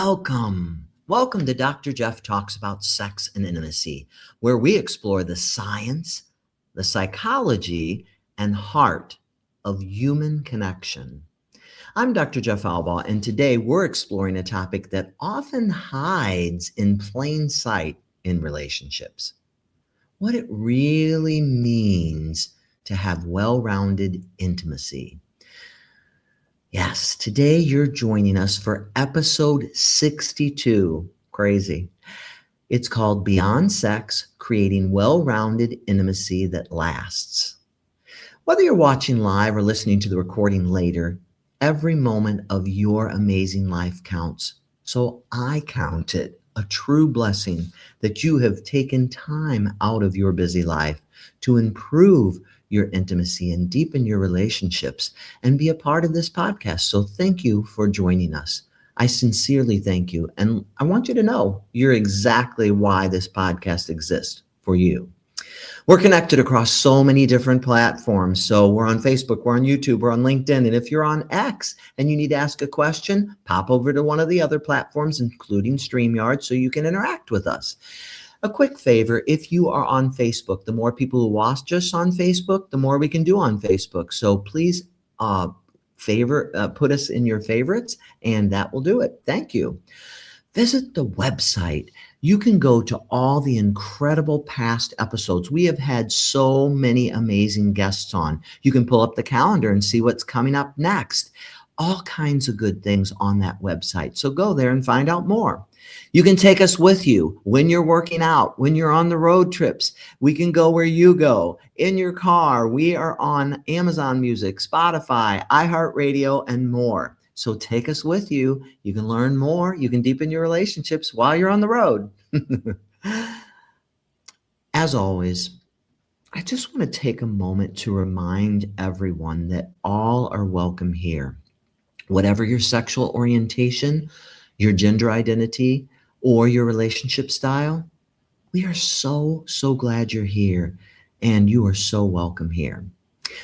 Welcome. Welcome to Dr. Jeff Talks About Sex and Intimacy, where we explore the science, the psychology, and heart of human connection. I'm Dr. Jeff Albaugh, and today we're exploring a topic that often hides in plain sight in relationships. What it really means to have well-rounded intimacy. Yes, today you're joining us for episode 62. Crazy. It's called Beyond Sex, Creating Well-Rounded Intimacy That Lasts. Whether you're watching live or listening to the recording later, every moment of your amazing life counts. So I count it a true blessing that you have taken time out of your busy life to improve your intimacy and deepen your relationships and be a part of this podcast. So thank you for joining us. I sincerely thank you. And I want you to know you're exactly why this podcast exists for you. We're connected across so many different platforms. So we're on Facebook, we're on YouTube, we're on LinkedIn. And if you're on X and you need to ask a question, pop over to one of the other platforms, including StreamYard, so you can interact with us. A quick favor, if you are on Facebook, the more people who watch us on Facebook, the more we can do on Facebook. So please put us in your favorites, and that will do it. Thank you. Visit the website. You can go to all the incredible past episodes. We have had so many amazing guests on. You can pull up the calendar and see what's coming up next. All kinds of good things on that website. So go there and find out more. You can take us with you when you're working out, when you're on the road trips. We can go where you go. In your car, we are on Amazon Music, Spotify, iHeartRadio, and more. So take us with you. You can learn more. You can deepen your relationships while you're on the road. As always, I just want to take a moment to remind everyone that all are welcome here. Whatever your sexual orientation, your gender identity, or your relationship style, we are so glad you're here, and you are so welcome here.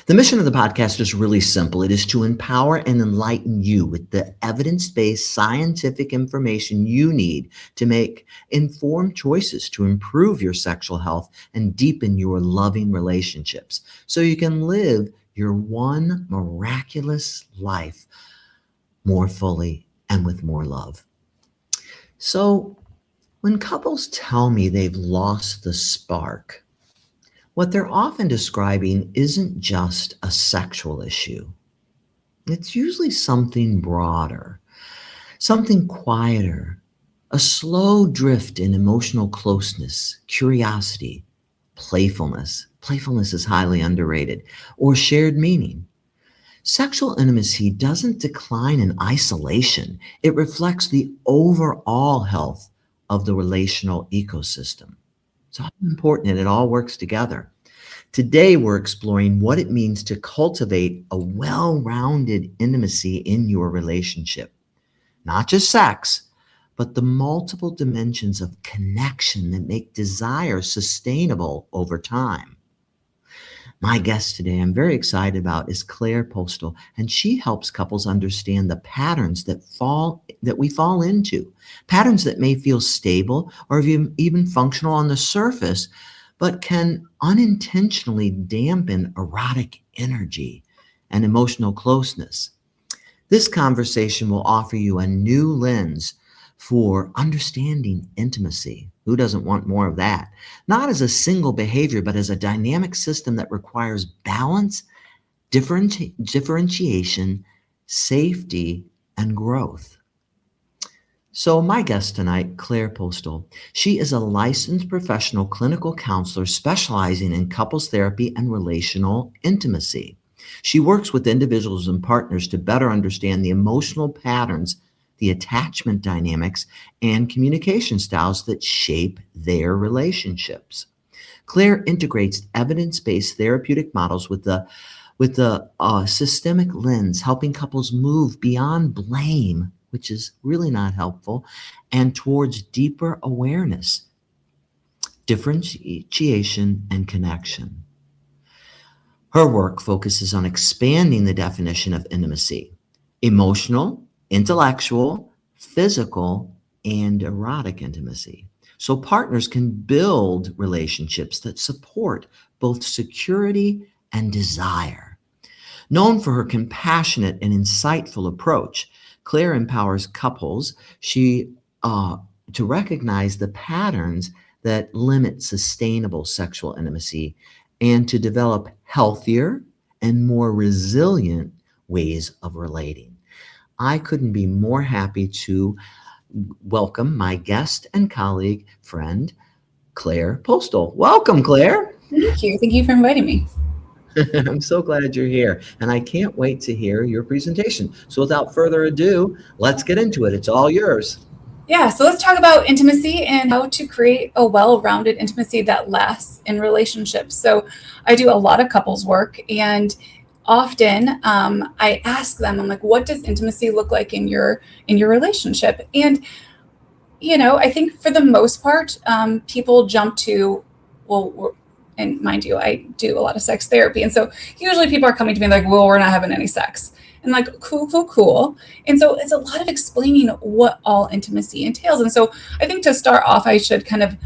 The mission of the podcast is really simple. It is to empower and enlighten you with the evidence-based scientific information you need to make informed choices to improve your sexual health and deepen your loving relationships so you can live your one miraculous life more fully and with more love. So when couples tell me they've lost the spark, what they're often describing isn't just a sexual issue. It's usually something broader, something quieter, a slow drift in emotional closeness, curiosity, playfulness. Playfulness is highly underrated, or shared meaning. Sexual intimacy doesn't decline in isolation. It reflects the overall health of the relational ecosystem. It's all important and it all works together. Today, we're exploring what it means to cultivate a well-rounded intimacy in your relationship. Not just sex, but the multiple dimensions of connection that make desire sustainable over time. My guest today I'm very excited about is Claire Postl, and she helps couples understand the patterns that we fall into, patterns that may feel stable or even functional on the surface, but can unintentionally dampen erotic energy and emotional closeness. This conversation will offer you a new lens for understanding intimacy. Who doesn't want more of that? Not as a single behavior, but as a dynamic system that requires balance, differentiation, safety, and growth. So my guest tonight, Claire Postl, she is a licensed professional clinical counselor specializing in couples therapy and relational intimacy. She works with individuals and partners to better understand the emotional patterns, the attachment dynamics, and communication styles that shape their relationships. Claire integrates evidence-based therapeutic models with the systemic lens, helping couples move beyond blame, which is really not helpful, and towards deeper awareness, differentiation, and connection. Her work focuses on expanding the definition of intimacy: emotional, intellectual, physical and erotic intimacy. So partners can build relationships that support both security and desire. Known for her compassionate and insightful approach, Claire empowers couples to recognize the patterns that limit sustainable sexual intimacy and to develop healthier and more resilient ways of relating. I couldn't be more happy to welcome my guest and colleague, friend, Claire Postl. Welcome, Claire. Thank you. Thank you for inviting me. I'm so glad you're here, and I can't wait to hear your presentation. So without further ado, let's get into it. It's all yours. Yeah, so let's talk about intimacy and how to create a well-rounded intimacy that lasts in relationships. So I do a lot of couples work, and often I ask them, I'm like, what does intimacy look like in your relationship? And I think for the most part, people jump to, well, and mind you, I do a lot of sex therapy. And so usually people are coming to me like, well, we're not having any sex. And like, cool. And so it's a lot of explaining what all intimacy entails. And so I think to start off, I should kind of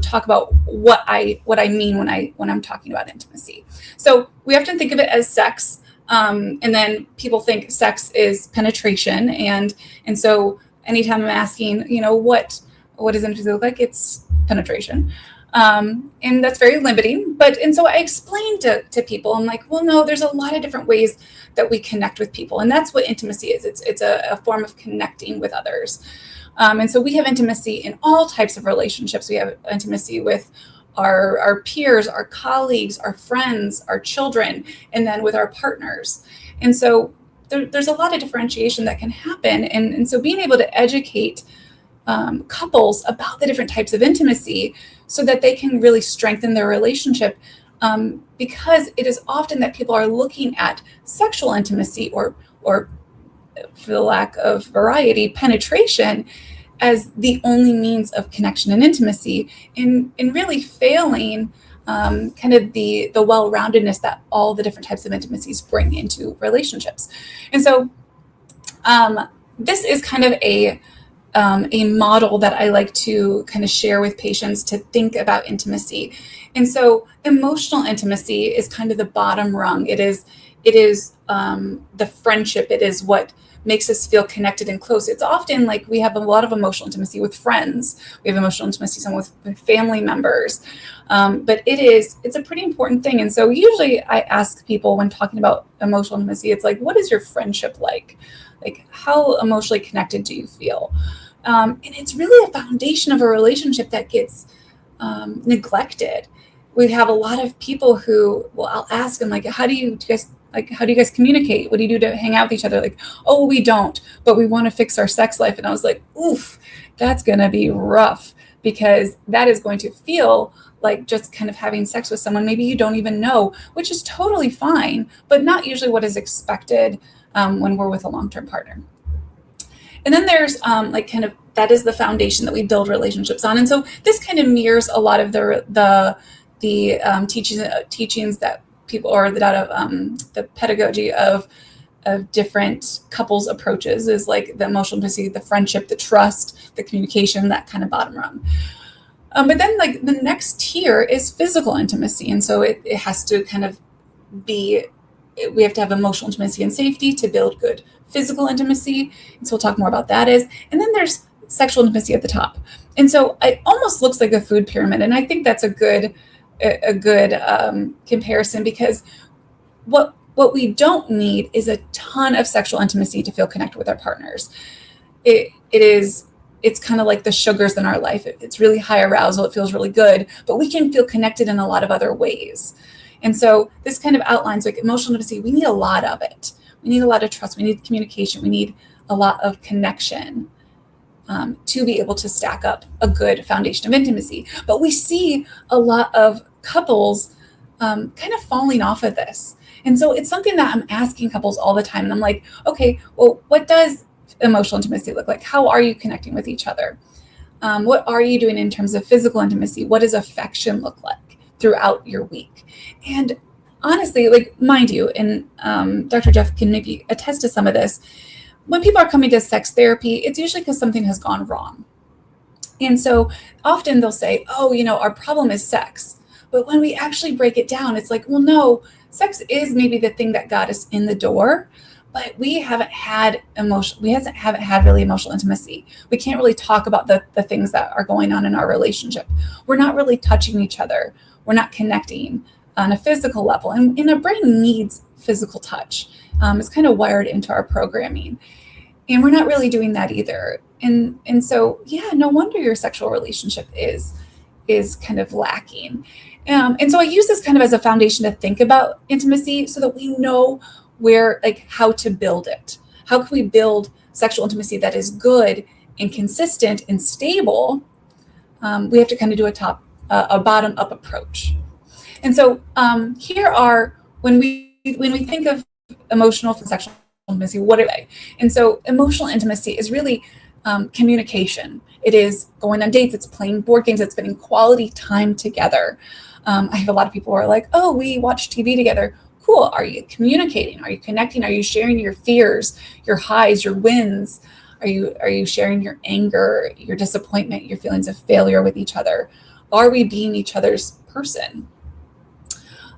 talk about what I mean when I'm talking about intimacy. So we often think of it as sex. And then people think sex is penetration. And so anytime I'm asking, what does intimacy look like? It's penetration. And that's very limiting. And so I explained to people, I'm like, well, no, there's a lot of different ways that we connect with people. And that's what intimacy is. It's a form of connecting with others. And so we have intimacy in all types of relationships. We have intimacy with our peers, our colleagues, our friends, our children, and then with our partners. And so there's a lot of differentiation that can happen. And so being able to educate couples about the different types of intimacy so that they can really strengthen their relationship, because it is often that people are looking at sexual intimacy or for the lack of variety, penetration as the only means of connection and intimacy, in really failing kind of the well-roundedness that all the different types of intimacies bring into relationships. And so this is kind of a model that I like to kind of share with patients to think about intimacy. And so emotional intimacy is kind of the bottom rung. It is the friendship. It is what makes us feel connected and close. It's often like we have a lot of emotional intimacy with friends. We have emotional intimacy some with family members. But it's a pretty important thing. And so usually I ask people when talking about emotional intimacy, it's like, what is your friendship like? Like, how emotionally connected do you feel? And it's really a foundation of a relationship that gets neglected. We have a lot of people who, well, I'll ask them, like, how do you guys communicate? What do you do to hang out with each other? Like, oh, we don't, but we want to fix our sex life. And I was like, oof, that's going to be rough, because that is going to feel like just kind of having sex with someone maybe you don't even know, which is totally fine, but not usually what is expected when we're with a long-term partner. And then there's that is the foundation that we build relationships on. And so this kind of mirrors a lot of the teachings that people, or the pedagogy of different couples approaches, is like the emotional intimacy, the friendship, the trust, the communication, that kind of bottom rung. But then like the next tier is physical intimacy. And so it has to kind of be, we have to have emotional intimacy and safety to build good physical intimacy. And so we'll talk more about that is. And then there's sexual intimacy at the top. And so it almost looks like a food pyramid. And I think that's a good comparison, because what we don't need is a ton of sexual intimacy to feel connected with our partners. It's kind of like the sugars in our life. It's really high arousal. It feels really good, but we can feel connected in a lot of other ways. And so this kind of outlines like emotional intimacy. We need a lot of it. We need a lot of trust. We need communication. We need a lot of connection to be able to stack up a good foundation of intimacy. But we see a lot of couples kind of falling off of this. And so it's something that I'm asking couples all the time. And I'm like, okay, well, what does emotional intimacy look like? How are you connecting with each other? What are you doing in terms of physical intimacy? What does affection look like throughout your week? And honestly, like, mind you, and Dr. Jeff can maybe attest to some of this, when people are coming to sex therapy, it's usually because something has gone wrong. And so often they'll say, oh, our problem is sex. But when we actually break it down, it's like, well, no, sex is maybe the thing that got us in the door, but we haven't had really emotional intimacy. We can't really talk about the things that are going on in our relationship. We're not really touching each other. We're not connecting on a physical level. And our brain needs physical touch. It's kind of wired into our programming. And we're not really doing that either. And so, yeah, no wonder your sexual relationship is kind of lacking. And so I use this kind of as a foundation to think about intimacy so that we know how to build it. How can we build sexual intimacy that is good and consistent and stable? We have to kind of do a bottom up approach. And so here are, when we think of emotional and sexual intimacy, what are they? And so emotional intimacy is really communication. It is going on dates, it's playing board games, it's spending quality time together. I have a lot of people who are like, oh, we watch TV together. Cool. Are you communicating? Are you connecting? Are you sharing your fears, your highs, your wins? Are you sharing your anger, your disappointment, your feelings of failure with each other? Are we being each other's person?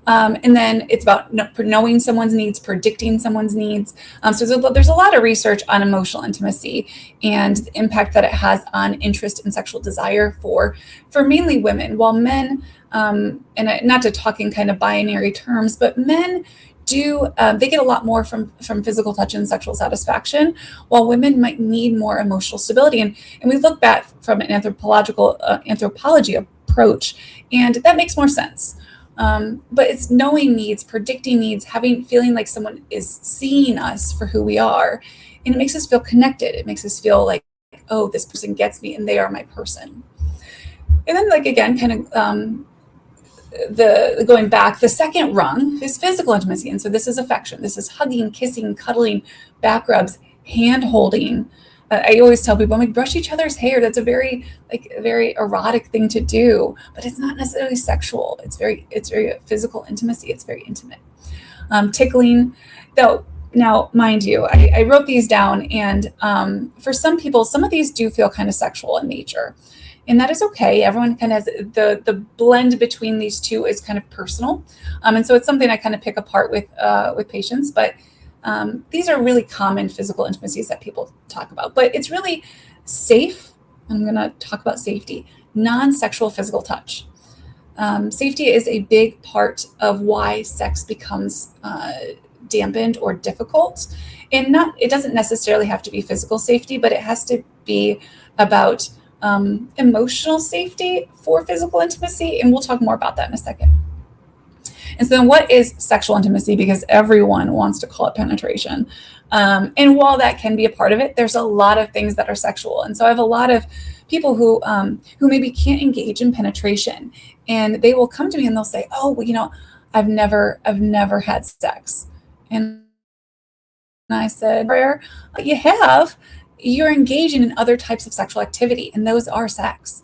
And then it's about knowing someone's needs, predicting someone's needs. So there's a lot of research on emotional intimacy and the impact that it has on interest and sexual desire for mainly women. While men, and not to talk in kind of binary terms, but men do, they get a lot more from physical touch and sexual satisfaction, while women might need more emotional stability. And we look back from an anthropology approach, and that makes more sense. But it's knowing needs, predicting needs, feeling like someone is seeing us for who we are. And it makes us feel connected. It makes us feel like, oh, this person gets me and they are my person. And then again, kind of going back, the second rung is physical intimacy. And so this is affection. This is hugging, kissing, cuddling, back rubs, hand holding. I always tell people, I'm like, brush each other's hair. That's a very erotic thing to do, but it's not necessarily sexual. It's very physical intimacy. It's very intimate. Tickling, though. Now, mind you, I wrote these down, and for some people, some of these do feel kind of sexual in nature, and that is okay. Everyone kind of has the blend between these two is kind of personal, and so it's something I kind of pick apart with patients, but. These are really common physical intimacies that people talk about, but it's really safe. I'm going to talk about safety, non-sexual physical touch. Safety is a big part of why sex becomes dampened or difficult. And it doesn't necessarily have to be physical safety, but it has to be about emotional safety for physical intimacy. And we'll talk more about that in a second. And so then what is sexual intimacy? Because everyone wants to call it penetration. And while that can be a part of it, there's a lot of things that are sexual. And so I have a lot of people who maybe can't engage in penetration, and they will come to me and they'll say, oh, well, I've never had sex. And I said, you're engaging in other types of sexual activity, and those are sex.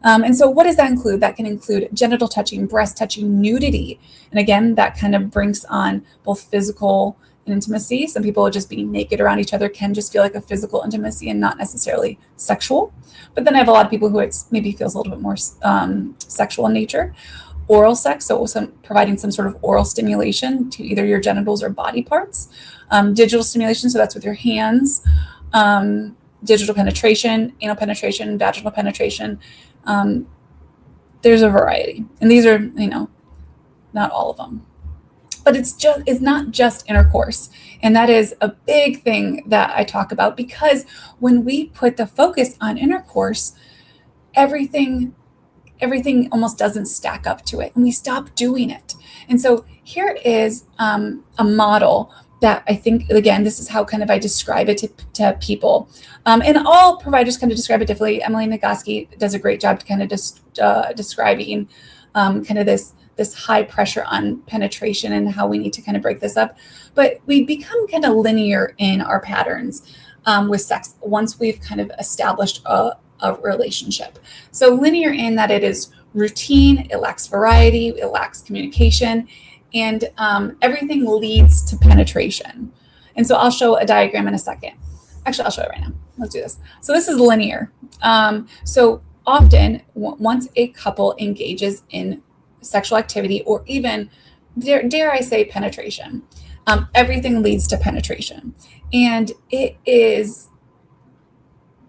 And so what does that include? That can include genital touching, breast touching, nudity. And again, that kind of brings on both physical and intimacy. Some people just being naked around each other can just feel like a physical intimacy and not necessarily sexual. But then I have a lot of people who it maybe feels a little bit more sexual in nature. Oral sex, so providing some sort of oral stimulation to either your genitals or body parts. Digital stimulation, so that's with your hands. Digital penetration, anal penetration, vaginal penetration. There's a variety, and these are, not all of them, but it's not just intercourse. And that is a big thing that I talk about, because when we put the focus on intercourse, everything almost doesn't stack up to it, and we stop doing it. And so here is a model that I think, again, this is how kind of I describe it to people. And all providers kind of describe it differently. Emily Nagoski does a great job to kind of describing kind of this high pressure on penetration and how we need to kind of break this up. But we become kind of linear in our patterns with sex once we've kind of established a relationship. So linear in that it is routine, it lacks variety, it lacks communication, and everything leads to penetration. And so I'll show a diagram in a second. Actually, I'll show it right now. Let's do this. So this is linear. So often, once a couple engages in sexual activity, or even, dare I say, penetration, everything leads to penetration. And it is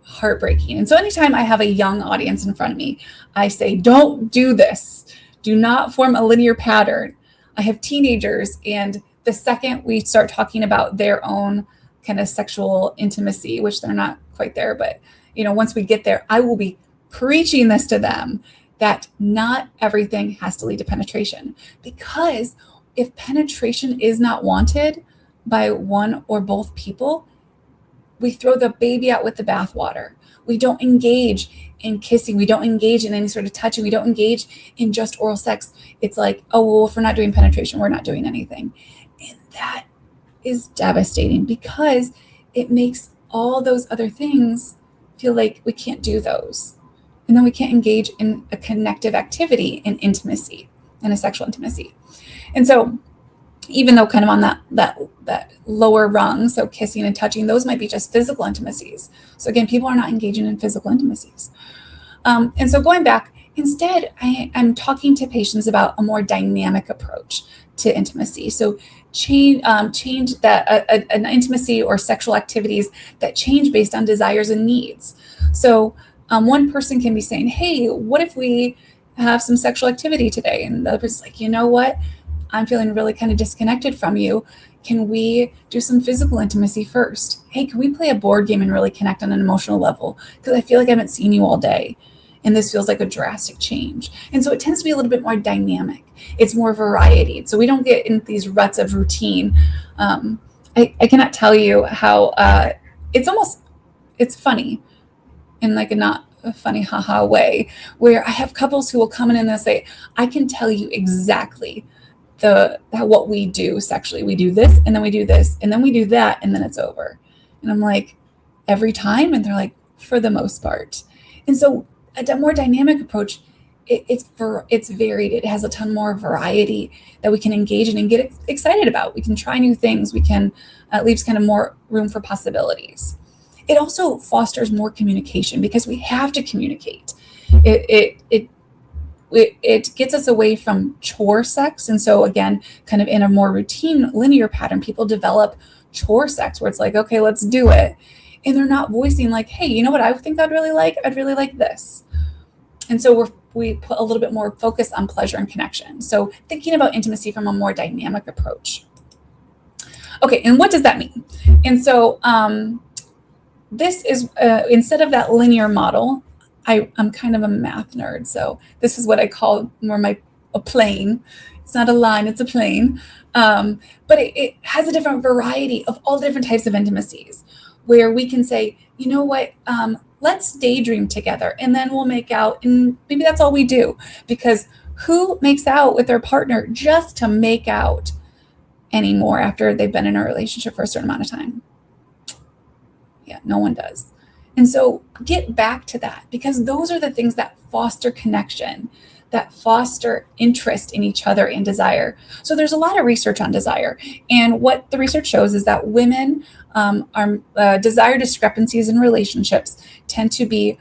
heartbreaking. And so anytime I have a young audience in front of me, I say, don't do this. Do not form a linear pattern. I have teenagers, and the second we start talking about their own kind of sexual intimacy, which they're not quite there, but once we get there, I will be preaching this to them, that not everything has to lead to penetration. Because if penetration is not wanted by one or both people, we throw the baby out with the bathwater. We don't engage in kissing. We don't engage in any sort of touching. We don't engage in just oral sex. It's like, oh, well, if we're not doing penetration, we're not doing anything. And that is devastating, because it makes all those other things feel like we can't do those. And then we can't engage in a connective activity in intimacy, in a sexual intimacy. And so even though kind of on that lower rung, so kissing and touching, those might be just physical intimacies. So again, people are not engaging in physical intimacies. And so going back, instead, I'm talking to patients about a more dynamic approach to intimacy. So change that an intimacy or sexual activities that change based on desires and needs. So one person can be saying, hey, what if we have some sexual activity today? And the other person's like, you know what? I'm feeling really kind of disconnected from you. Can we do some physical intimacy first? Hey, can we play a board game and really connect on an emotional level? Because I feel like I haven't seen you all day, and this feels like a drastic change. And so it tends to be a little bit more dynamic. It's more variety. So we don't get in these ruts of routine. I cannot tell you how it's funny in like a not a funny haha way, where I have couples who will come in and they'll say, I can tell you exactly what we do sexually. We do this, and then we do this, and then we do that, and then it's over. And I'm like, every time? And they're like, for the most part. And so a more dynamic approach, it's varied. It has a ton more variety that we can engage in and get excited about. We can try new things. We can leaves kind of more room for possibilities. It also fosters more communication, because we have to communicate. It gets us away from chore sex. And so again, kind of in a more routine linear pattern, people develop chore sex where it's like, okay, let's do it. And they're not voicing like, hey, you know what I think I'd really like? I'd really like this. And so we put a little bit more focus on pleasure and connection. So thinking about intimacy from a more dynamic approach. Okay, and what does that mean? And so this is, instead of that linear model, I'm kind of a math nerd, so this is what I call more a plane. It's not a line, it's a plane. But it has a different variety of all different types of intimacies, where we can say, you know what, let's daydream together, and then we'll make out, and maybe that's all we do. Because who makes out with their partner just to make out anymore after they've been in a relationship for a certain amount of time? Yeah, no one does. And so get back to that, because those are the things that foster connection, that foster interest in each other and desire. So there's a lot of research on desire. And what the research shows is that women desire discrepancies in relationships tend to be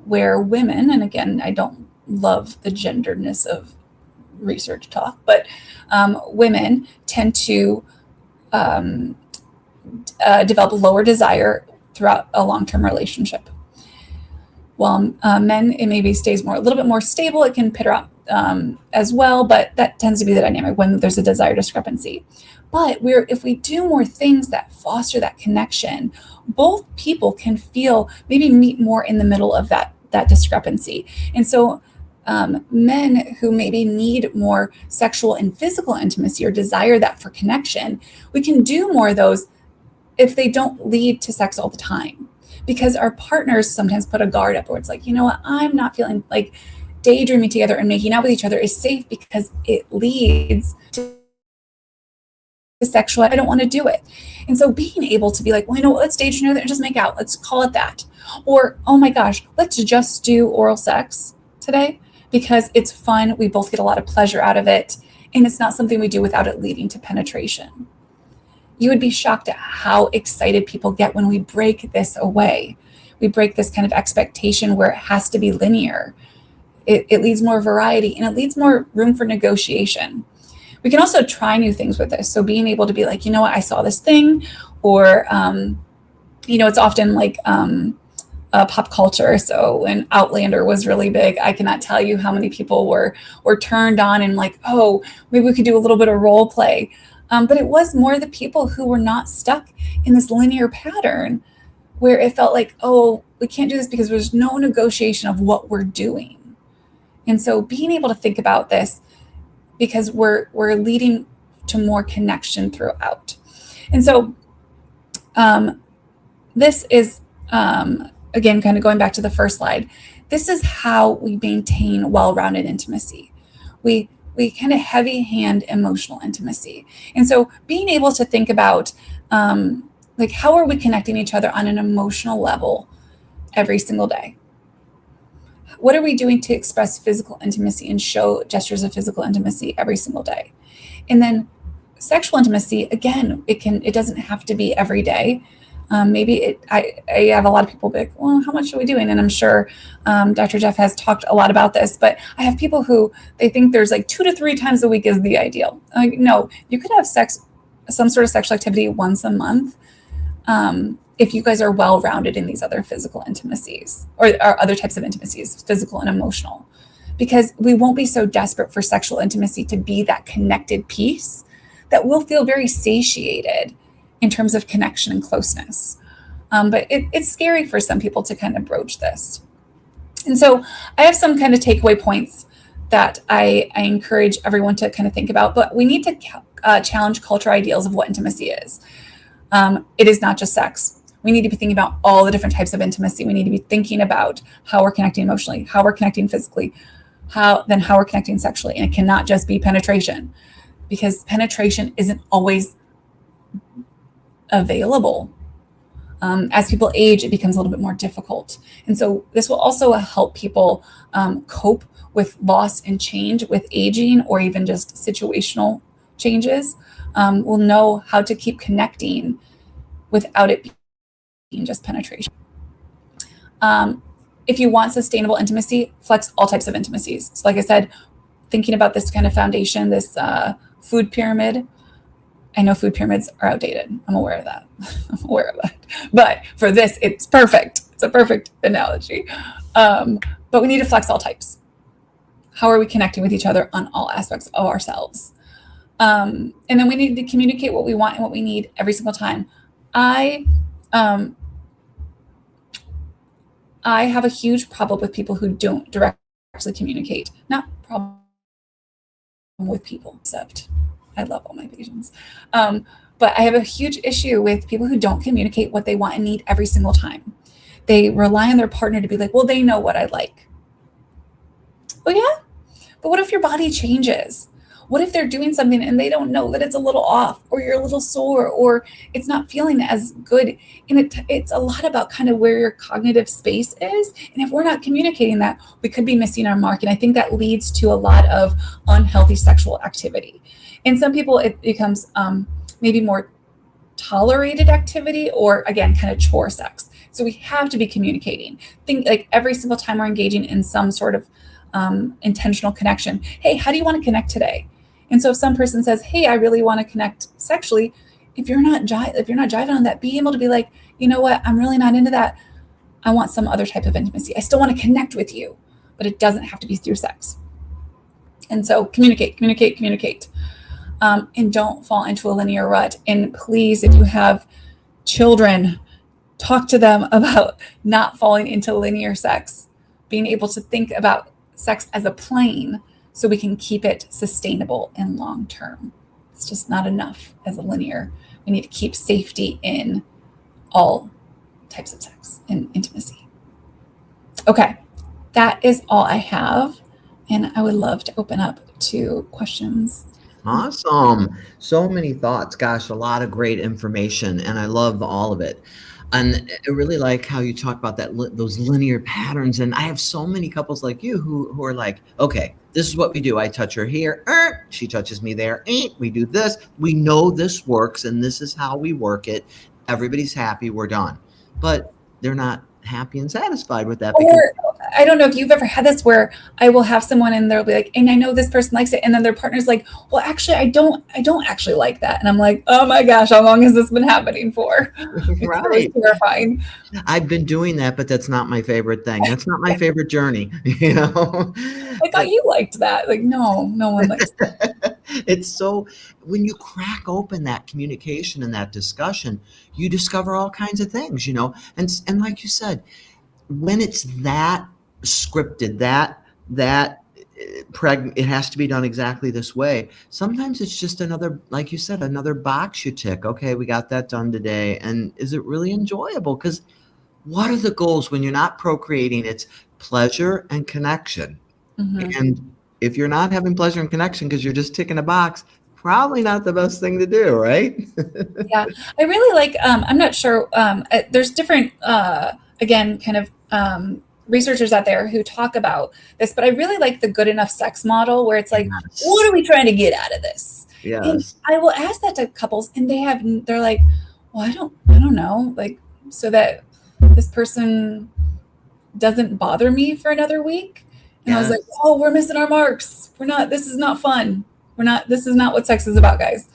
where women, and again, I don't love the genderedness of research talk, but women tend to develop lower desire throughout a long-term relationship. While men, it maybe stays a little bit more stable. It can peter out as well, but that tends to be the dynamic when there's a desire discrepancy. But if we do more things that foster that connection, both people can maybe meet more in the middle of that discrepancy. And so men who maybe need more sexual and physical intimacy or desire that for connection, we can do more of those if they don't lead to sex all the time. Because our partners sometimes put a guard up where it's like, you know what, I'm not feeling like daydreaming together and making out with each other is safe because it leads to sexual, I don't want to do it. And so being able to be like, well, you know what, let's daydream together and just make out. Let's call it that. Or, oh my gosh, let's just do oral sex today because it's fun. We both get a lot of pleasure out of it. And it's not something we do without it leading to penetration. you would be shocked at how excited people get when we break this away. We break this kind of expectation where it has to be linear. It leaves more variety, and it leaves more room for negotiation. We can also try new things with this. So being able to be like, you know what, I saw this thing, or, it's often like pop culture. So when Outlander was really big, I cannot tell you how many people were turned on and like, oh, maybe we could do a little bit of role play. But it was more the people who were not stuck in this linear pattern where it felt like, oh, we can't do this because there's no negotiation of what we're doing. And so being able to think about this, because we're leading to more connection throughout. And so this is, again, kind of going back to the first slide, this is how we maintain well-rounded intimacy. We kind of heavy hand emotional intimacy. And so being able to think about like, how are we connecting each other on an emotional level every single day? What are we doing to express physical intimacy and show gestures of physical intimacy every single day? And then sexual intimacy, again, it doesn't have to be every day. Maybe I have a lot of people be like, well, how much are we doing? And I'm sure Dr. Jeff has talked a lot about this, but I have people who they think there's like 2 to 3 times a week is the ideal. Like, no, you could have some sort of sexual activity once a month. If you guys are well-rounded in these other physical intimacies or other types of intimacies, physical and emotional, because we won't be so desperate for sexual intimacy to be that connected piece that we'll feel very satiated in terms of connection and closeness. But it's scary for some people to kind of broach this. And so I have some kind of takeaway points that I encourage everyone to kind of think about, but we need to challenge cultural ideals of what intimacy is. It is not just sex. We need to be thinking about all the different types of intimacy. We need to be thinking about how we're connecting emotionally, how we're connecting physically, how we're connecting sexually. And it cannot just be penetration, because penetration isn't always available. As people age, it becomes a little bit more difficult. And so this will also help people cope with loss and change with aging, or even just situational changes. We'll know how to keep connecting without it being just penetration. If you want sustainable intimacy, flex all types of intimacies. So like I said, thinking about this kind of foundation, this food pyramid. I know food pyramids are outdated. I'm aware of that. But for this, it's perfect. It's a perfect analogy. But we need to flex all types. How are we connecting with each other on all aspects of ourselves? And then we need to communicate what we want and what we need every single time. I have a huge problem with people who don't directly communicate. Not problem with people, except I love all my patients. But I have a huge issue with people who don't communicate what they want and need every single time. They rely on their partner to be like, well, they know what I like. Well, yeah, but what if your body changes? What if they're doing something and they don't know that it's a little off, or you're a little sore, or it's not feeling as good? And it's a lot about kind of where your cognitive space is. And if we're not communicating that, we could be missing our mark. And I think that leads to a lot of unhealthy sexual activity. In some people, it becomes maybe more tolerated activity, or again, kind of chore sex. So we have to be communicating. Think like every single time we're engaging in some sort of intentional connection. Hey, how do you want to connect today? And so if some person says, hey, I really want to connect sexually, if you're not jiving on that, be able to be like, you know what, I'm really not into that. I want some other type of intimacy. I still want to connect with you, but it doesn't have to be through sex. And so communicate. And don't fall into a linear rut. And please, if you have children, talk to them about not falling into linear sex, being able to think about sex as a plane so we can keep it sustainable and long term. It's just not enough as a linear. We need to keep safety in all types of sex and intimacy. Okay, that is all I have. And I would love to open up to questions. Awesome. So many thoughts. Gosh, a lot of great information, and I love all of it. And I really like how you talk about those linear patterns. And I have so many couples like you who are like, okay, this is what we do. I touch her here, she touches me there, we do this. We know this works, and this is how we work it. Everybody's happy. We're done. But they're not happy and satisfied with that because Or I don't know if you've ever had this where I will have someone and they'll be like, and I know this person likes it, and then their partner's like, well, actually, I don't actually like that, and I'm like, oh my gosh, how long has this been happening for? It's really right. terrifying. I've been doing that, but that's not my favorite thing. That's not my favorite journey, you know. I thought you liked that. Like, no, no one likes that. It's so, when you crack open that communication and that discussion, you discover all kinds of things, you know. And like you said, when it's that scripted, it has to be done exactly this way. Sometimes it's just another, like you said, another box you tick. Okay, we got that done today. And is it really enjoyable? Because what are the goals when you're not procreating? It's pleasure and connection. Mhm. And if you're not having pleasure and connection because you're just ticking a box, probably not the best thing to do, right? Yeah, I really like. I'm not sure. There's different, again, kind of researchers out there who talk about this, but I really like the good enough sex model, where it's like, what Yes. are we trying to get out of this? And Yes. I will ask that to couples, and they're like, well, I don't know, like, so that this person doesn't bother me for another week. And I was like, Yes. oh, we're missing our marks. We're not. This is not fun. We're not. This is not what sex is about, guys.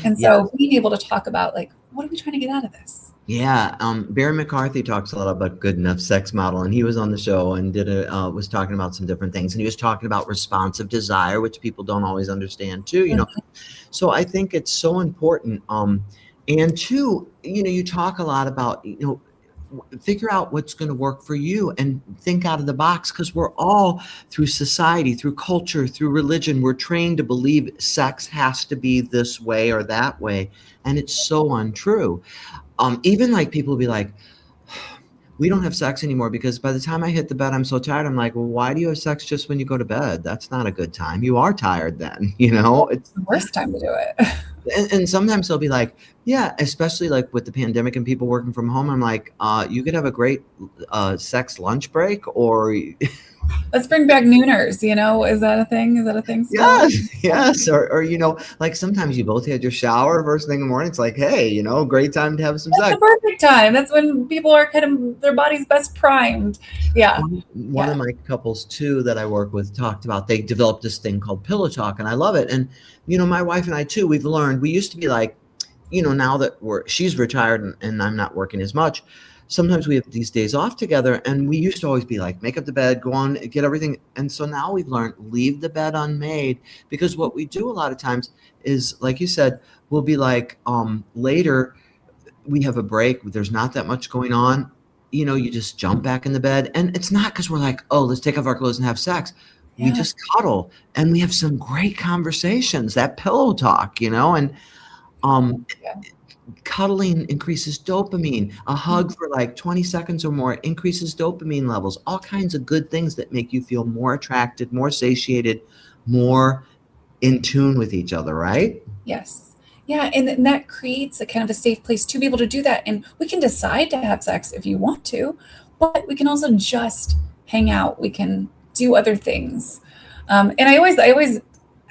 And Yes. so being able to talk about, like, what are we trying to get out of this? Yeah. Barry McCarthy talks a lot about good enough sex model, and he was on the show and was talking about some different things, and he was talking about responsive desire, which people don't always understand too, you know. So I think it's so important. And two, you know, you talk a lot about, you know, figure out what's going to work for you and think out of the box, because we're all, through society, through culture, through religion, we're trained to believe sex has to be this way or that way, and it's so untrue. Even like people will be like, we don't have sex anymore because by the time I hit the bed, I'm so tired. I'm like, well, why do you have sex just when you go to bed? That's not a good time. You are tired then, you know? It's the worst time to do it. And sometimes they'll be like, yeah, especially like with the pandemic and people working from home. I'm like, you could have a great sex lunch break, or Let's bring back nooners. You know, is that a thing? Is that a thing still? yes, yes, or you know, like sometimes you both had your shower first thing in the morning. It's like, hey, you know, great time to have some That's the sex. perfect time. That's when people are kind of their body's best primed. Yeah, One yeah. of my couples too that I work with talked about, they developed this thing called pillow talk, and I love it. And you know, my wife and I too, we've learned, we used to be like, you know, now that she's retired and I'm not working as much, sometimes we have these days off together, and we used to always be like, make up the bed, go on, get everything. And so now we've learned, leave the bed unmade, because what we do a lot of times is, like you said, we'll be like, later we have a break, there's not that much going on, you know, you just jump back in the bed, and it's not because we're like, oh, let's take off our clothes and have sex. We Yeah. just cuddle and we have some great conversations, that pillow talk, you know. And um Yeah. cuddling increases dopamine. A hug for like 20 seconds or more increases dopamine levels. All kinds of good things that make you feel more attracted, more satiated, more in tune with each other, right? Yes. Yeah, and then that creates a kind of a safe place to be able to do that. And we can decide to have sex if you want to, but we can also just hang out. We can do other things. And I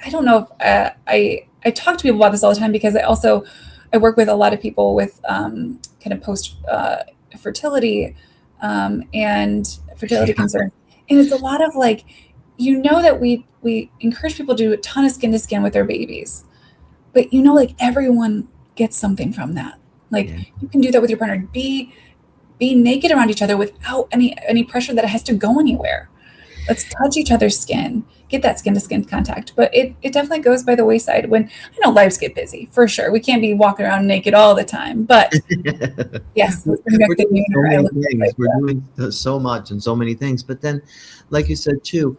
don't know if I talk to people about this all the time, because I work with a lot of people with kind of post fertility and fertility Yeah. concerns, and it's a lot of like, you know, that we encourage people to do a ton of skin to skin with their babies, but you know, like, everyone gets something from that. Like, Yeah. you can do that with your partner. Be naked around each other without any pressure that it has to go anywhere. Let's touch each other's skin, get that skin to skin contact. But it definitely goes by the wayside when, I know, lives get busy, for sure. We can't be walking around naked all the time. But yes, let's bring back We're the doing so nooner. I many love this things. We're idea. doing so much and so many things. But then, like you said too,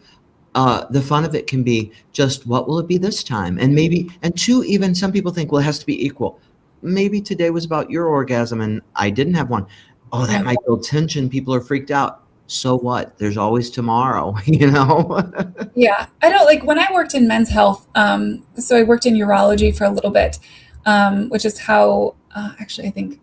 the fun of it can be just, what will it be this time? And maybe, and two, even some people think, well, it has to be equal. Maybe today was about your orgasm and I didn't have one. Oh, that Yeah. might build tension. People are freaked out. So what? There's always tomorrow, you know? Yeah, I don't like when I worked in men's health. So I worked in urology for a little bit, which is how actually I think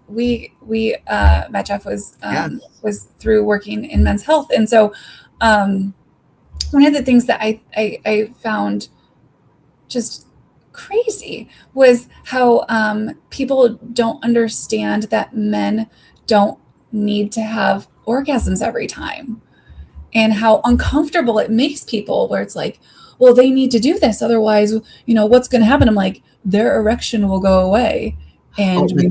Matt Jeff Yes. was through working in men's health, and so one of the things that I found just crazy was how people don't understand that men don't need to have orgasms every time, and how uncomfortable it makes people, where it's like, well, they need to do this, otherwise, what's going to happen? I'm like, their erection will go away, and But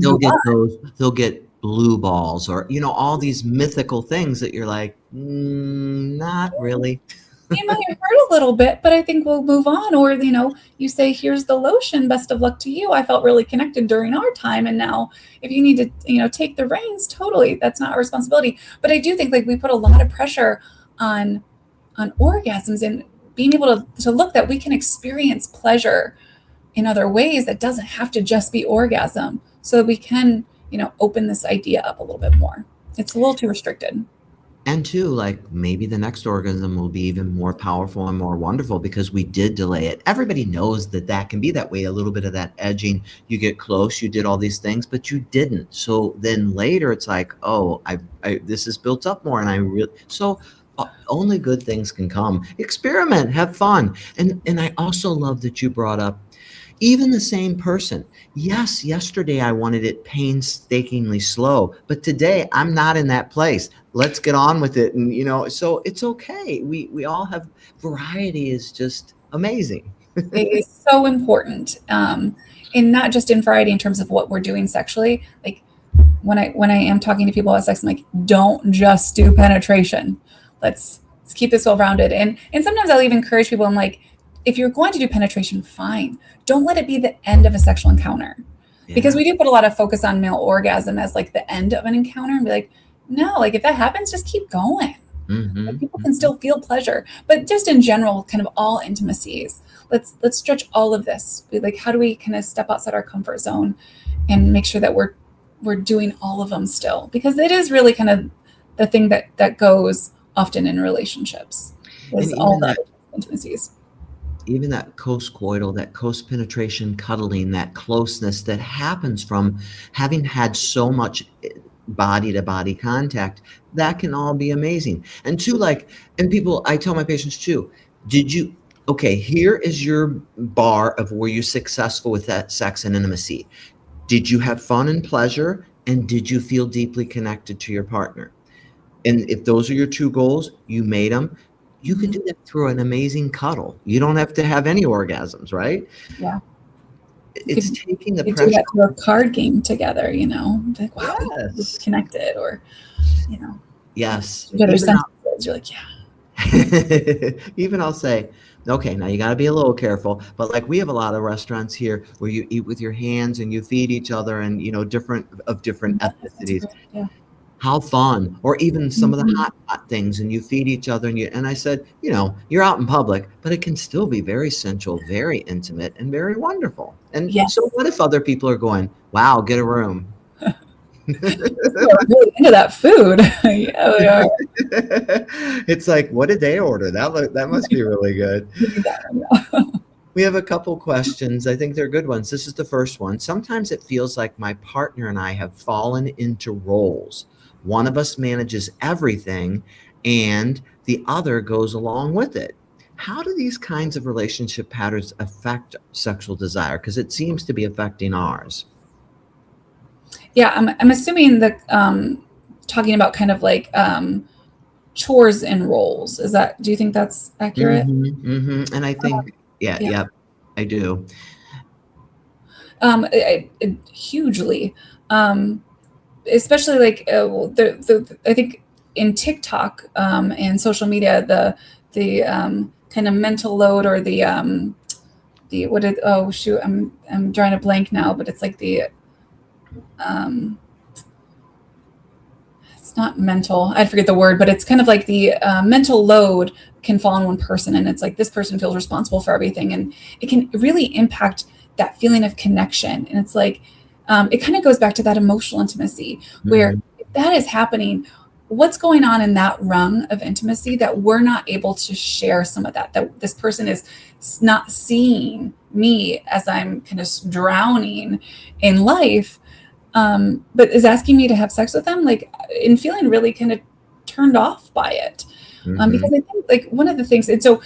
they'll get blue balls, or all these mythical things that you're like, not really. you might hurt a little bit, but I think we'll move on. Or, you say, here's the lotion, best of luck to you. I felt really connected during our time. And now if you need to, take the reins, totally, that's not our responsibility. But I do think like we put a lot of pressure on orgasms and being able to look that we can experience pleasure in other ways that doesn't have to just be orgasm, so that we can, open this idea up a little bit more. It's a little too restricted. And two, like maybe the next orgasm will be even more powerful and more wonderful because we did delay it. Everybody knows that can be that way, a little bit of that edging. You get close, you did all these things, but you didn't. So then later it's like, oh, this is built up more, and only good things can come. Experiment, have fun. And I also love that you brought up even the same person. Yes, yesterday I wanted it painstakingly slow, but today I'm not in that place. Let's get on with it. And, so it's okay. We all have variety is just amazing. It is so important. And not just in variety in terms of what we're doing sexually. Like when I am talking to people about sex, I'm like, don't just do penetration. Let's keep this well-rounded. And sometimes I'll even encourage people. I'm like, if you're going to do penetration, fine. Don't let it be the end of a sexual encounter. Yeah. Because we do put a lot of focus on male orgasm as like the end of an encounter, and be like, no, like if that happens, just keep going. Mm-hmm. Like people can still feel pleasure. But just in general, kind of all intimacies, let's stretch all of this. Like, how do we kind of step outside our comfort zone and make sure that we're doing all of them still? Because it is really kind of the thing that goes often in relationships, is all the intimacies. Even that coast-coital, that coast-penetration cuddling, that closeness that happens from having had so much body-to-body contact, that can all be amazing. And two, and people, I tell my patients too, here is your bar of where you're successful with that sex and intimacy. Did you have fun and pleasure? And did you feel deeply connected to your partner? And if those are your two goals, you made them. You can do that through an amazing cuddle. You don't have to have any orgasms, right? Yeah. It's taking the pressure. Do that through a card game together, like, wow, yes. We're connected, or, Yes. You're like, yeah. Even I'll say, okay, now you got to be a little careful, but like we have a lot of restaurants here where you eat with your hands and you feed each other, and, different ethnicities. Yeah. How fun. Or even some of the hot things, and you feed each other, and I said, you're out in public, but it can still be very sensual, very intimate, and very wonderful. And so what if other people are going, wow, get a room? Really into that food. Yeah, we are. It's like, what did they order? That must be really good. We have a couple questions. I think they're good ones. This is the first one. Sometimes it feels like my partner and I have fallen into roles. One of us manages everything and the other goes along with it. How do these kinds of relationship patterns affect sexual desire? Because it seems to be affecting ours. Yeah, I'm assuming that talking about kind of like chores and roles. Do you think that's accurate? Mm-hmm, mm-hmm. And I think, I do. Hugely. Especially like I think in TikTok and social media, the kind of mental load, or I'm drawing a blank now, but it's like it's not mental, I forget the word, but it's kind of like the mental load can fall on one person, and it's like this person feels responsible for everything, and it can really impact that feeling of connection. And it's like it kind of goes back to that emotional intimacy, where if that is happening, what's going on in that rung of intimacy that we're not able to share some of that this person is not seeing me as I'm kind of drowning in life. but is asking me to have sex with them, like, and feeling really kind of turned off by it. Because I think like one of the things, and so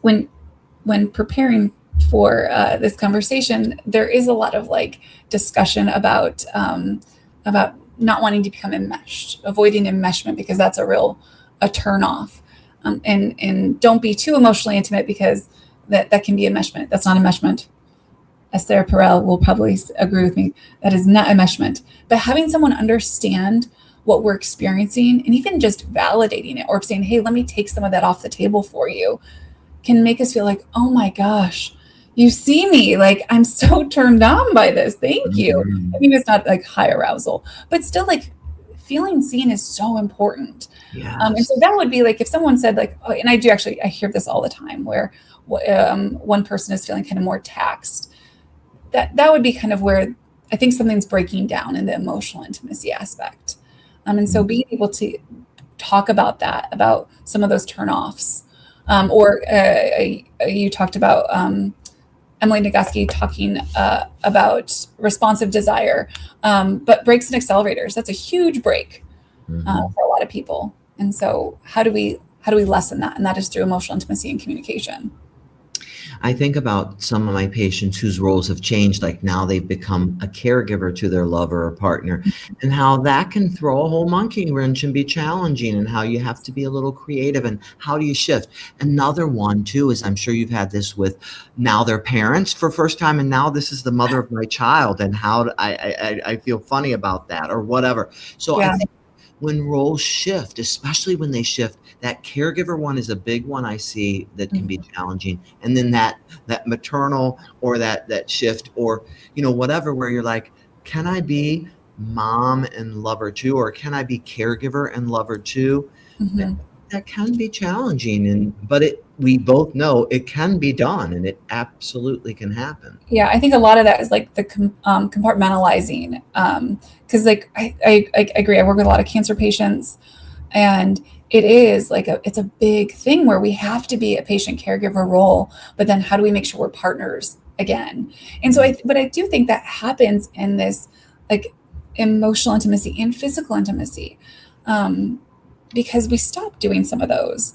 when preparing for this conversation, there is a lot of like discussion about not wanting to become enmeshed, avoiding enmeshment, because that's a turn off. And don't be too emotionally intimate, because that can be enmeshment. That's not enmeshment. As Sarah Perel will probably agree with me, that is not enmeshment. But having someone understand what we're experiencing, and even just validating it, or saying, hey, let me take some of that off the table for you, can make us feel like, oh my gosh, you see me, like I'm so turned on by this. Thank you. I mean, it's not like high arousal, but still like feeling seen is so important. Yes. And so that would be like if someone said like, oh, and I hear this all the time where one person is feeling kind of more taxed. That would be kind of where I think something's breaking down in the emotional intimacy aspect. And so being able to talk about that, about some of those turnoffs, or you talked about Emily Nagoski talking about responsive desire, but brakes and accelerators. That's a huge break for a lot of people. And so how do we lessen that? And that is through emotional intimacy and communication. I think about some of my patients whose roles have changed, like now they've become a caregiver to their lover or partner, and how that can throw a whole monkey wrench and be challenging, and how you have to be a little creative, and how do you shift? Another one too is, I'm sure you've had this with, now they're parents for first time, and now this is the mother of my child, and how I feel funny about that or whatever. So I think when roles shift, especially when they shift, that caregiver one is a big one I see that can be challenging. And then that maternal, or that shift, or, whatever, where you're like, can I be mom and lover too? Or can I be caregiver and lover too? That can be challenging. But we both know it can be done, and it absolutely can happen. Yeah, I think a lot of that is like the compartmentalizing. Because like I agree. I work with a lot of cancer patients, and it is like it's a big thing where we have to be a patient caregiver role, but then how do we make sure we're partners again? And so but I do think that happens in this like emotional intimacy and physical intimacy, because we stop doing some of those.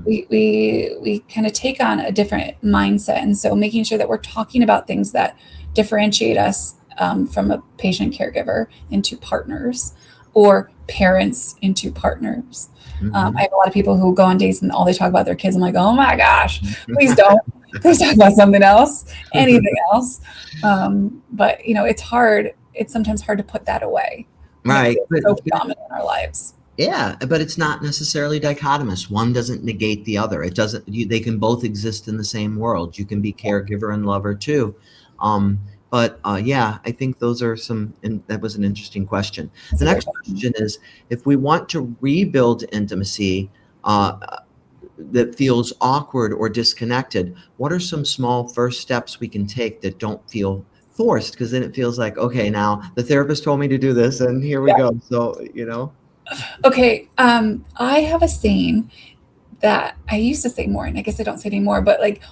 We kind of take on a different mindset. And so making sure that we're talking about things that differentiate us from a patient caregiver into partners, or parents into partners. I have a lot of people who go on dates and all they talk about their kids. I'm like, oh my gosh, please don't. Please talk about something else, anything else. But it's hard. It's sometimes hard to put that away. Right. It's so dominant in our lives. Yeah, but it's not necessarily dichotomous. One doesn't negate the other. It doesn't. They can both exist in the same world. You can be caregiver and lover too. But yeah, I think those are that was an interesting question. The next question is, if we want to rebuild intimacy that feels awkward or disconnected, what are some small first steps we can take that don't feel forced? Because then it feels like, okay, now the therapist told me to do this, and here we go. So, Okay, I have a saying that I used to say more, and I guess I don't say anymore, but like,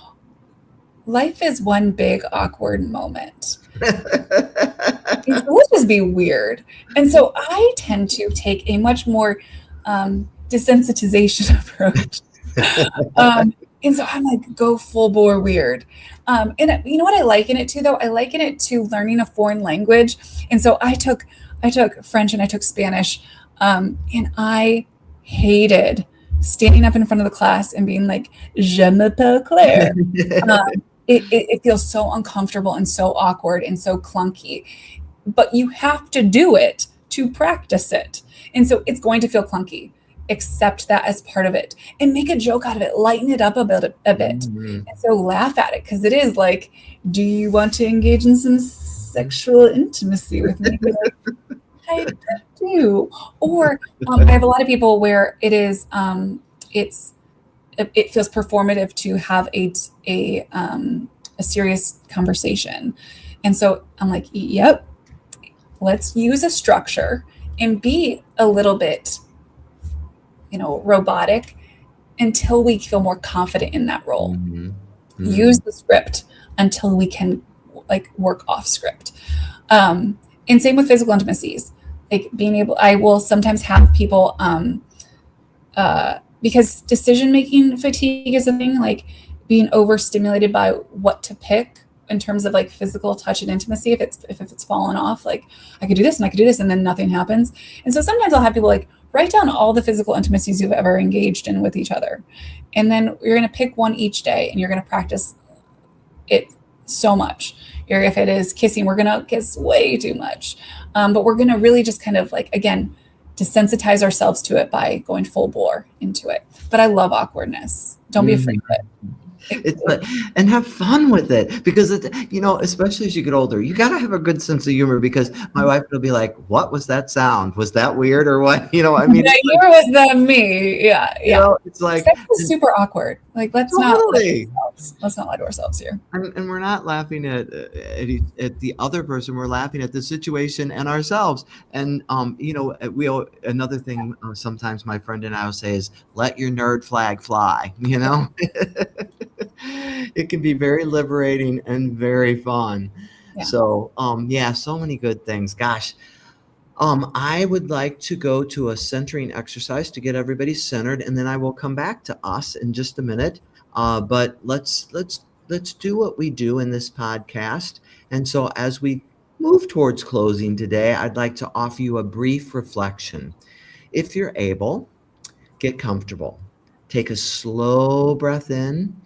life is one big awkward moment. Let's just be weird. And so I tend to take a much more desensitization approach. And so I'm like, go full bore weird. And you know what I liken it to though? I liken it to learning a foreign language. And so I took French and I took Spanish. And I hated standing up in front of the class and being like, je m'appelle Claire. It feels so uncomfortable and so awkward and so clunky, but you have to do it to practice it. And so it's going to feel clunky. Accept that as part of it and make a joke out of it, lighten it up a bit. And so laugh at it, because it is like, do you want to engage in some sexual intimacy with me? Like, I do. Or I have a lot of people where it is it feels performative to have a serious conversation. And so I'm like, yep, let's use a structure and be a little bit, robotic until we feel more confident in that role. Use the script until we can like work off script. And same with physical intimacies, like being able, I will sometimes have people, because decision-making fatigue is a thing, like being overstimulated by what to pick in terms of like physical touch and intimacy. If it's fallen off, like I could do this and I could do this and then nothing happens. And so sometimes I'll have people like write down all the physical intimacies you've ever engaged in with each other. And then you're going to pick one each day and you're going to practice it so much. If it is kissing, we're going to kiss way too much. But we're going to really just kind of like, again, desensitize ourselves to it by going full bore into it. But I love awkwardness. Don't be afraid of it. And have fun with it, because especially as you get older, you got to have a good sense of humor, because my wife will be like, what was that sound? Was that weird or what? I mean, the humor was the me. Yeah. It's like, sex is super awkward. Like, let's totally not lie to ourselves here. And we're not laughing at the other person. We're laughing at the situation and ourselves. And another thing sometimes my friend and I will say is, let your nerd flag fly. It can be very liberating and very fun. Yeah. So so many good things. Gosh. I would like to go to a centering exercise to get everybody centered, and then I will come back to us in just a minute. But let's do what we do in this podcast. And so as we move towards closing today, I'd like to offer you a brief reflection. If you're able, get comfortable. Take a slow breath in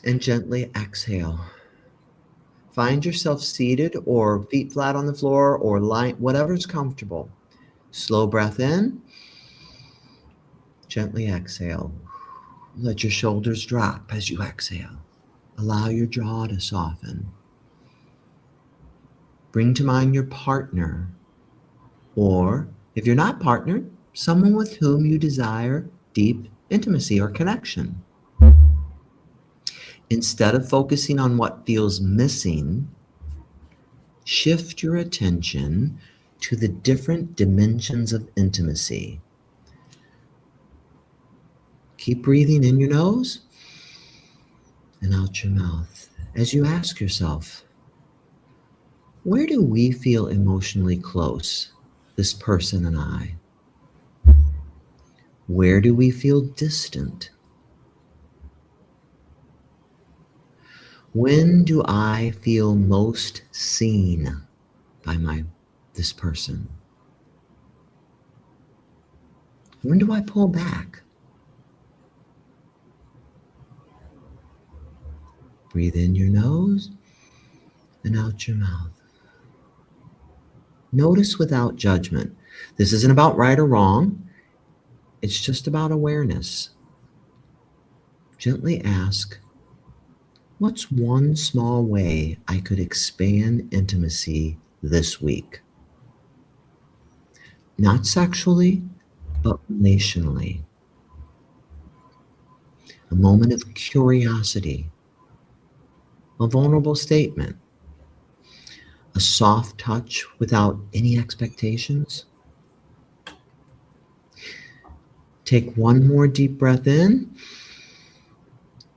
and gently exhale. Find yourself seated or feet flat on the floor or lying, whatever's comfortable. Slow breath in, gently exhale. Let your shoulders drop as you exhale. Allow your jaw to soften. Bring to mind your partner, or if you're not partnered, someone with whom you desire deep intimacy or connection. Instead of focusing on what feels missing, shift your attention to the different dimensions of intimacy. Keep breathing in your nose and out your mouth as you ask yourself, where do we feel emotionally close, this person and I? Where do we feel distant? When do I feel most seen by this person? When do I pull back? Breathe in your nose and out your mouth. Notice without judgment. This isn't about right or wrong. It's just about awareness. Gently ask, what's one small way I could expand intimacy this week? Not sexually, but relationally. A moment of curiosity, a vulnerable statement, a soft touch without any expectations. Take one more deep breath in,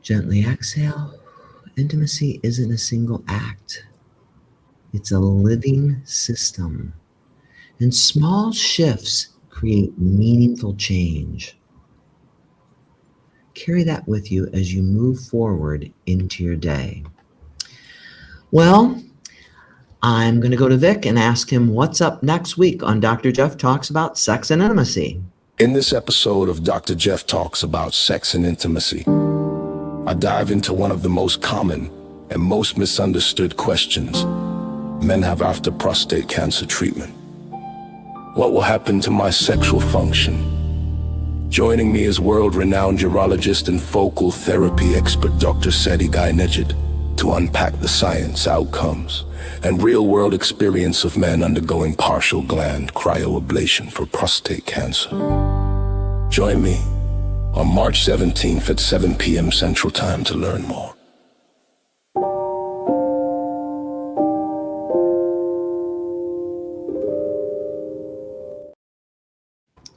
gently exhale. Intimacy isn't a single act. It's a living system. And small shifts create meaningful change. Carry that with you as you move forward into your day. Well, I'm going to go to Vic and ask him what's up next week on Dr. Jeff Talks About Sex and Intimacy. In this episode of Dr. Jeff Talks About Sex and Intimacy, I dive into one of the most common and most misunderstood questions men have after prostate cancer treatment. What will happen to my sexual function? Joining me is world-renowned urologist and focal therapy expert Dr. Seti Guy-Nejid to unpack the science, outcomes, and real-world experience of men undergoing partial gland cryoablation for prostate cancer. Join me on March 17th at 7 p.m. Central Time to learn more.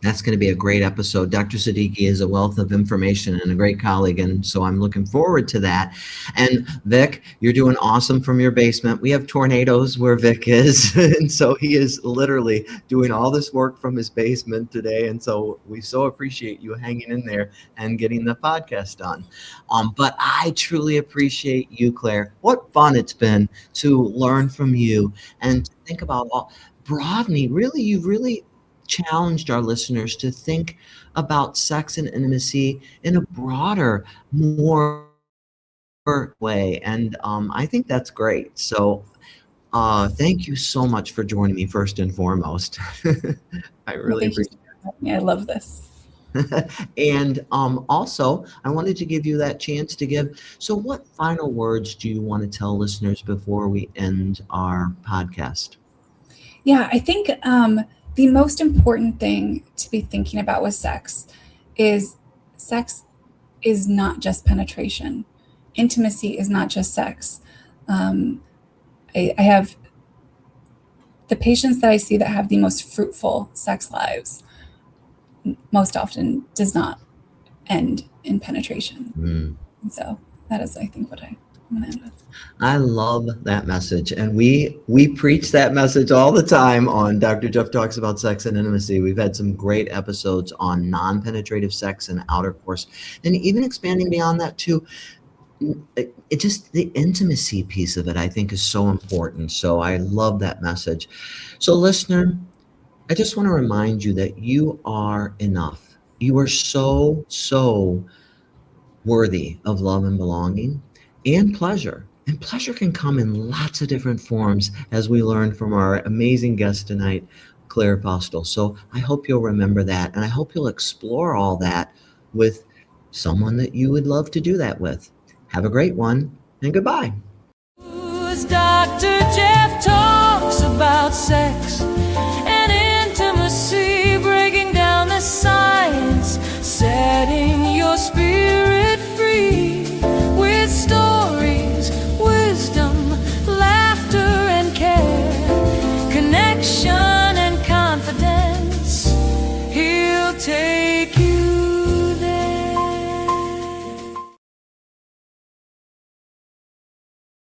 That that's going to be a great episode. Dr. Siddiqui is a wealth of information and a great colleague, and so I'm looking forward to that. And Vic, you're doing awesome from your basement. We have tornadoes where Vic is, and so he is literally doing all this work from his basement today, and so we so appreciate you hanging in there and getting the podcast done. But I truly appreciate you, Claire. What fun it's been to learn from you and to think about broadening. Really, you've really challenged our listeners to think about sex and intimacy in a broader, more way. And I think that's great. So thank you so much for joining me first and foremost. I really appreciate it. I love this. And also, I wanted to give you that chance to give. So what final words do you want to tell listeners before we end our podcast? Yeah, I think the most important thing to be thinking about with sex is not just penetration. Intimacy is not just sex. I have the patients that I see that have the most fruitful sex lives most often does not end in penetration. And so that is, I think, what I'm going to end with. I love that message. And we preach that message all the time on Dr. Jeff Talks About Sex and Intimacy. We've had some great episodes on non-penetrative sex and outer course, and even expanding beyond that too. It just, the intimacy piece of it, I think, is so important. So I love that message. So listener, I just want to remind you that you are enough. You are so, so worthy of love and belonging and pleasure. And pleasure can come in lots of different forms, as we learned from our amazing guest tonight, Claire Postl. So I hope you'll remember that. And I hope you'll explore all that with someone that you would love to do that with. Have a great one, and goodbye. Dr. Jeff talks about sex and intimacy, breaking down the science, setting your spirit free with stories, wisdom, laughter, and care, connection and confidence. He'll take